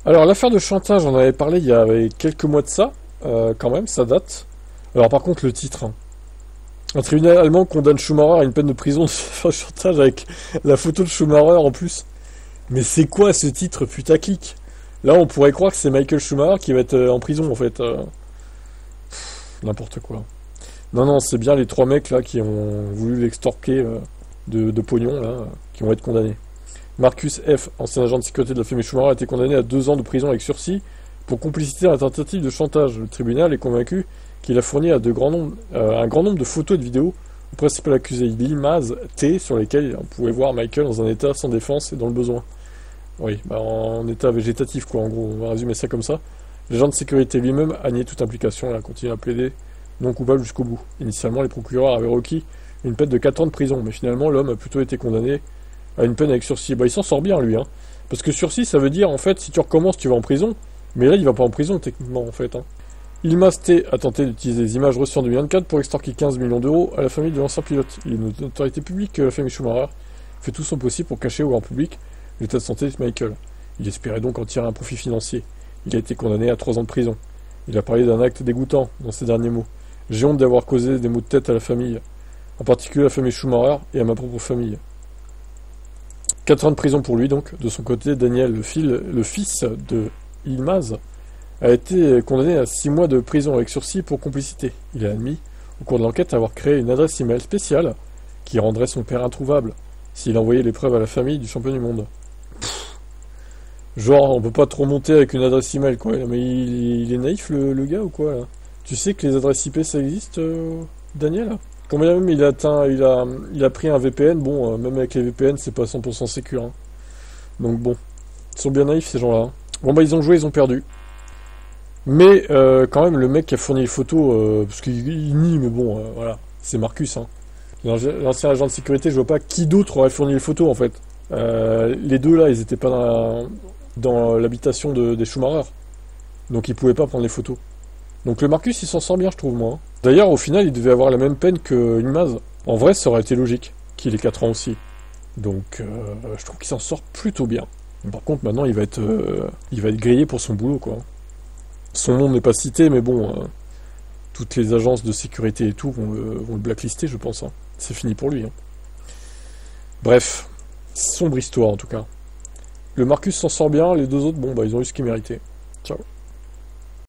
Alors, l'affaire de chantage, on avait parlé il y avait quelques mois de ça, quand même, ça date. Alors, par contre, le titre, hein. Un tribunal allemand condamne Schumacher à une peine de prison de chantage avec la photo de Schumacher en plus. Mais c'est quoi ce titre putaclic? Là, on pourrait croire que c'est Michael Schumacher qui va être en prison, en fait. N'importe quoi. Non, non, c'est bien les trois mecs là qui ont voulu l'extorquer de pognon là, qui vont être condamnés. Marcus F., ancien agent de sécurité de la famille Schumacher, a été condamné à 2 ans de prison avec sursis pour complicité à la tentative de chantage. Le tribunal est convaincu qu'il a fourni à un grand nombre de photos et de vidéos au principal accusé Yilmaz T, sur lesquelles on pouvait voir Michael dans un état sans défense et dans le besoin. Oui, bah en état végétatif quoi, en gros, on va résumer ça comme ça. L'agent de sécurité lui-même a nié toute implication et a continué à plaider non coupable jusqu'au bout. Initialement, les procureurs avaient requis une peine de 4 ans de prison, mais finalement, l'homme a plutôt été condamné à une peine avec sursis. Bah, il s'en sort bien, lui, hein. Parce que sursis, ça veut dire, en fait, si tu recommences, tu vas en prison. Mais là, il va pas en prison, techniquement, en fait, hein. Ilmaz T a tenté d'utiliser des images reçues en 2024 pour extorquer 15 millions d'euros à la famille de l'ancien pilote. Il est une autorité publique que la famille Schumacher fait tout son possible pour cacher au grand public l'état de santé de Michael. Il espérait donc en tirer un profit financier. Il a été condamné à 3 ans de prison. Il a parlé d'un acte dégoûtant dans ses derniers mots. J'ai honte d'avoir causé des maux de tête à la famille, en particulier à la famille Schumacher et à ma propre famille. 4 ans de prison pour lui donc. De son côté, Daniel, le fils de Yilmaz, a été condamné à 6 mois de prison avec sursis pour complicité. Il a admis, au cours de l'enquête, avoir créé une adresse email spéciale qui rendrait son père introuvable s'il envoyait les preuves à la famille du champion du monde. Genre, on peut pas trop monter avec une adresse email, quoi. Mais il est naïf, le gars, ou quoi, là? Tu sais que les adresses IP, ça existe, Daniel? Quand même, il a pris un VPN. Bon, même avec les VPN, c'est pas 100% sécure, hein. Donc bon, ils sont bien naïfs, ces gens-là, hein. Bon, bah, ils ont joué, ils ont perdu. Mais, quand même, le mec qui a fourni les photos, parce qu'il nie, mais bon, voilà, c'est Marcus, hein. L'ancien agent de sécurité, je vois pas qui d'autre aurait fourni les photos, en fait. Les deux, là, ils étaient pas dans l'habitation des Schumacher. Donc ils pouvaient pas prendre les photos. Donc le Marcus, il s'en sort bien, je trouve, moi, hein. D'ailleurs, au final, il devait avoir la même peine que Yilmaz. En vrai, ça aurait été logique qu'il ait 4 ans aussi. Donc je trouve qu'il s'en sort plutôt bien. Par contre, maintenant, il va être grillé pour son boulot, quoi. Son nom n'est pas cité, mais bon, toutes les agences de sécurité et tout vont le blacklister, je pense, hein. C'est fini pour lui, hein. Bref, sombre histoire, en tout cas. Le Marcus s'en sort bien, les deux autres, bon, bah, ils ont eu ce qu'ils méritaient. Ciao.